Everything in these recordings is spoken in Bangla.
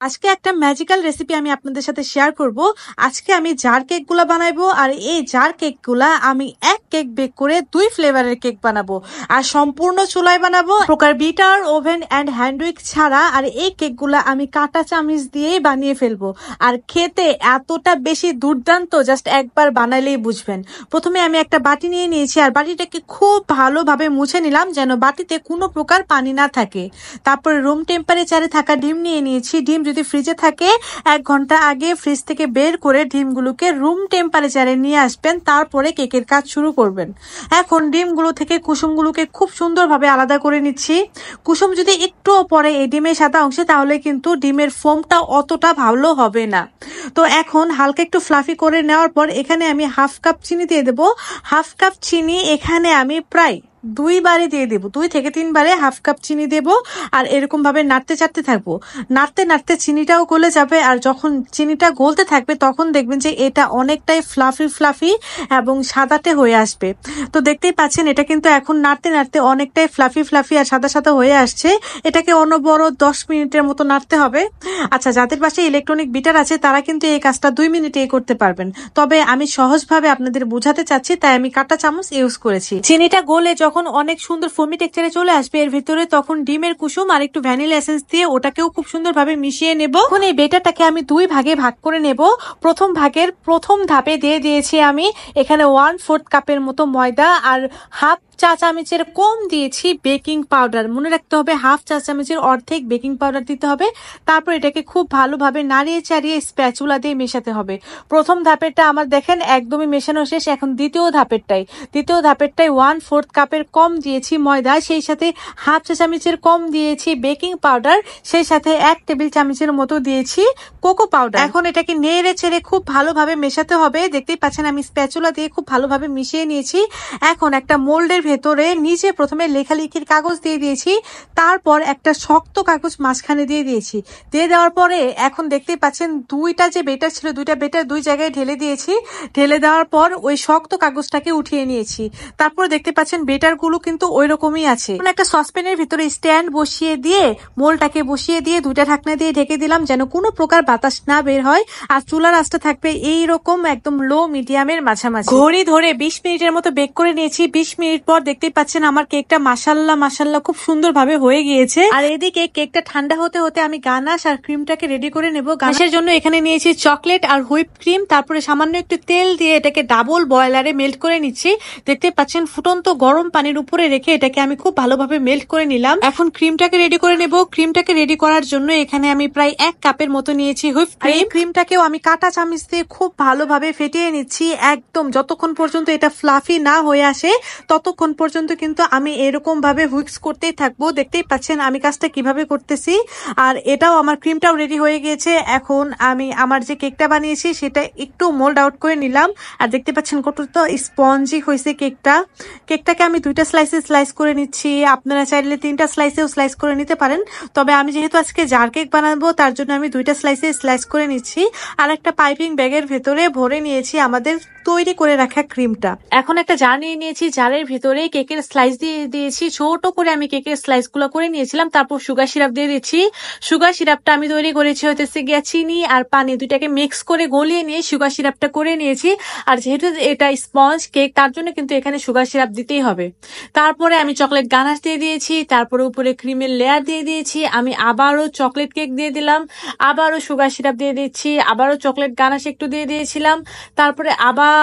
আজকে একটা ম্যাজিক্যাল রেসিপি আমি আপনাদের সাথে শেয়ার করব। আজকে আমি জার কেকগুলা বানাবো, আর এই জার কেকগুলা আমি এক কেক বেক করে 2 ফ্লেভারের কেক বানাবো, আর সম্পূর্ণ চুলায় বানাবো, প্রকার বিটার, ওভেন এন্ড হ্যান্ডউইক ছাড়া। আর এই কেকগুলা আমি কাঁটা চামচ দিয়েই বানিয়ে ফেলবো, আর খেতে এতটা বেশি দুর্দান্ত, জাস্ট একবার বানালেই বুঝবেন। প্রথমে আমি একটা বাটি নিয়ে নিয়েছি, আর বাটিটাকে খুব ভালোভাবে মুছে নিলাম যেন বাটিতে কোনো প্রকার পানি না থাকে। তারপরে রুম টেম্পারেচারে থাকা ডিম নিয়ে নিয়েছি। ডিম যদি ফ্রিজে থাকে 1 ঘন্টা আগে ফ্রিজ থেকে বের করে ডিমগুলোকে রুম টেম্পারেচারে নিয়ে আসবেন, তারপরে কেকের কাজ শুরু করবেন। এখন ডিমগুলো থেকে কুসুমগুলোকে খুব সুন্দরভাবে আলাদা করে নিচ্ছি। কুসুম যদি একটুও পরে এই ডিমের সাদা অংশে, তাহলে কিন্তু ডিমের ফোমটা অতটা ভালো হবে না। তো এখন হালকা একটু ফ্লাফি করে নেওয়ার পর এখানে আমি 1/2 কাপ চিনি দিয়ে দেবো। 1/2 কাপ চিনি এখানে আমি প্রায় 2 বারে দিয়ে দেবো, 2 থেকে 3 বারে 1/2 কাপ চিনি দেবো। আর এরকম ভাবে নাড়তে চাড়তে থাকবো। নাড়তে নাড়তে চিনিটাও গলে যাবে, আর যখন চিনিটা গলতে থাকবে তখন দেখবেন যে এটা অনেকটাই ফ্লাফি ফ্লাফি এবং সাদাটে হয়ে আসবে। তো দেখতেই পাচ্ছেন এটা কিন্তু এখন নাড়তে নাড়তে অনেকটাই ফ্লাফি ফ্লাফি আর সাদা সাদা হয়ে আসছে। এটাকে অনবরত 10 মিনিটের মতো নাড়তে হবে। আচ্ছা, যাদের পাশে ইলেকট্রনিক বিটার আছে তারা কিন্তু এই কাজটা 2 মিনিটেই করতে পারবেন, তবে আমি সহজভাবে আপনাদের বোঝাতে চাচ্ছি তাই আমি কাঁটা চামচ ইউজ করেছি। চিনিটা গলে যখন অনেক সুন্দর ফোমি টেক্সচারে চলে আসবে এর ভিতরে, তখন ডিমের কুসুম আর একটু ভ্যানিলা এসেন্স দিয়ে ওটাকেও খুব সুন্দরভাবে মিশিয়ে নেব। এখন এই বেটারটাকে আমি 2 ভাগে ভাগ করে নেব। প্রথম ভাগের প্রথম ধাপে দিয়ে দিয়েছি আমি এখানে 1/4 কাপের মতো ময়দা, আর 1/2 চা চামচের কম দিয়েছি বেকিং পাউডার। মনে রাখতে হবে 1/2 চা চামচের অর্ধেক বেকিং পাউডার দিতে হবে। তারপর এটাকে খুব ভালোভাবে নাড়িয়ে চাড়িয়ে স্প্যাচুলা দিয়ে মেশাতে হবে। প্রথম ধাপেরটা আমার দেখেন একদমই মেশানো শেষ। এখন দ্বিতীয় ধাপেরটাই 1/4 কাপের কম দিয়েছি ময়দা, সেই সাথে 1/2 চা চামচের কম দিয়েছি বেকিং পাউডার, সেই সাথে 1 টেবিল চামচের মতো দিয়েছি কোকো পাউডার। এখন এটাকে নেড়ে ছেড়ে খুব ভালোভাবে মেশাতে হবে। দেখতেই পাচ্ছেন আমি স্প্যাচুলা দিয়ে খুব ভালোভাবে মিশিয়ে নিয়েছি। এখন একটা মোল্ডের ভেতরে নিচে প্রথমে লেখালেখির কাগজ দিয়ে দিয়েছি, তারপর একটা শক্ত কাগজ মাঝখানে দিয়ে দিয়েছি। দিয়ে দেওয়ার পরে এখন দেখতেই পাচ্ছেন 2টা যে বেটার ছিল, 2টা বেটার 2 জায়গায় ঢেলে দিয়েছি। ঢেলে দেওয়ার পর ওই শক্ত কাগজটাকে উঠিয়ে নিয়েছি। তারপর দেখতে পাচ্ছেন বেটার গুলো কিন্তু ওই রকমই আছে। একটা সসপ্যানের ভিতরে স্ট্যান্ড বসিয়ে দিয়ে মোলটাকে বসিয়ে দিয়ে 2টা ঢাকনা দিয়ে ঢেকে দিলাম যেন কোনো প্রকার বাতাস না বের হয়। আর চুলার আঁচটা থাকবে এইরকম একদম লো মিডিয়ামের মাঝামাঝি। ঘড়ি ধরে 20 মিনিটের মতো বেক করে নিয়েছি। 20 মিনিট পর দেখতেই পাচ্ছেন আমার কেকটা মাশাআল্লাহ খুব সুন্দরভাবে হয়ে গিয়েছে। আর এদিকে কেকটা ঠান্ডা হতে হতে আমি গানাশ আর ক্রিমটাকে রেডি করে নেব। গানাশের জন্য এখানে নিয়েছি চকলেট আর হুইপ ক্রিম, তারপরে সামান্য একটু তেল দিয়ে এটাকে ডাবল বয়লারে মেল্ট করে নিচ্ছি। দেখতে পাচ্ছেন ফুটন্ত গরম পানির উপরে রেখে এটাকে আমি খুব ভালোভাবে মেল্ট করে নিলাম। এখন ক্রিমটাকে রেডি করে নেব। ক্রিমটাকে রেডি করার জন্য এখানে আমি প্রায় 1 কাপের মতো নিয়েছি হুইপ ক্রিম। ক্রিমটাকেও আমি কাঁটা চামচ দিয়ে খুব ভালোভাবে ফেটিয়ে নিচ্ছি, একদম যতক্ষণ পর্যন্ত এটা ফ্লাফি না হয়ে আসে ততক্ষণ পর্যন্ত কিন্তু আমি এরকম ভাবে হুইক্স করতেই থাকবো। দেখতেই পাচ্ছেন আমি কাজটা কিভাবে করতেছি। আর এটাও আমার ক্রিমটাও রেডি হয়ে গিয়েছে। এখন আমি আমার যে কেকটা বানিয়েছি সেটা একটু মোল্ড আউট করে নিলাম, আর দেখতে পাচ্ছেন কতটা স্পঞ্জি হয়েছে কেকটাকে আমি 2টা স্লাইসে স্লাইস করে নিচ্ছি। আপনারা চাইলে 3টা স্লাইসেও স্লাইস করে নিতে পারেন, তবে আমি যেহেতু আজকে জার কেক বানাবো তার জন্য আমি 2টা স্লাইসে স্লাইস করে নিচ্ছি। আর একটা পাইপিং ব্যাগের ভেতরে ভরে নিয়েছি আমাদের তৈরি করে রাখা ক্রিমটা। এখন একটা জার নিয়ে নিয়েছি, জারের ভিতরে কেকের স্লাইস দিয়ে দিয়েছি। ছোট করে আমি কেকের স্লাইস গুলো করে নিয়েছিলাম। তারপর সুগার সিরাপ দিয়ে দিচ্ছি। সুগার সিরাপটা আমি তৈরি করেছি হইতেছে গিয়া চিনি আর পানি দুইটাকে মিক্স করে গলিয়ে নিয়ে সুগার সিরাপটা করে নিয়েছি। আর যেহেতু এটা স্পঞ্জ কেক তার জন্য কিন্তু এখানে সুগার সিরাপ দিতেই হবে। তারপরে আমি চকলেট গানাশ দিয়ে দিয়েছি, তারপরে উপরে ক্রিমের লেয়ার দিয়ে দিয়েছি। আমি আবারও চকলেট কেক দিয়ে দিলাম, আবারও সুগার সিরাপ দিয়ে দিচ্ছি, আবারও চকলেট গানাশ একটু দিয়ে দিয়েছিলাম। তারপরে আবারও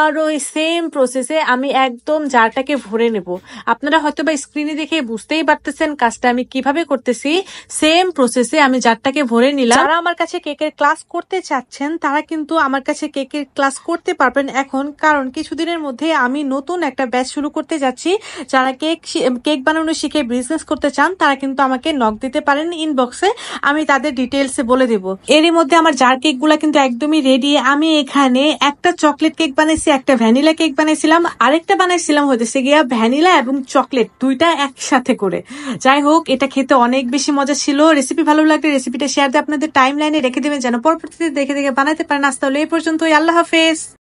সেম প্রসেসে আমি একদম জারটাকে ভরে নেব। আপনারা হয়তো বা স্ক্রিনে দেখে বুঝতেই পারতেছেন কাজটা আমি কিভাবে করতেছি। সেম প্রসেসে আমি জারটাকে ভরে নিলাম। যারা আমার কাছে কেকের ক্লাস করতে চাচ্ছেন তারা কিন্তু আমার কাছে কেকের ক্লাস করতে পারবেন এখন, কারণ কিছুদিনের মধ্যে আমি নতুন একটা ব্যাচ শুরু করতে যাচ্ছি। যারা কেক বানানো শিখে বিজনেস করতে চান তারা কিন্তু আমাকে নক দিতে পারেন ইনবক্সে, আমি তাদের ডিটেলসে বলে দেব। এরই মধ্যে আমার জার কেক গুলা কিন্তু একদমই রেডি। আমি এখানে একটা চকলেট কেক বানাইছি, একটা ভ্যানিলা কেক বানাইছিলাম, আরেকটা বানাইছিলাম হইতেছে গিয়া ভ্যানিলা এবং চকলেট 2টা একসাথে করে। যাই হোক, এটা খেতে অনেক বেশি মজা ছিল। রেসিপি ভালো লাগলে রেসিপিটা শেয়ার দিয়ে আপনাদের টাইম লাইনে রেখে দেবেন যেন পরবর্তীতে দেখে বানাতে পারেন। আজ তাহলে এই পর্যন্তই, আল্লাহ হাফেজ।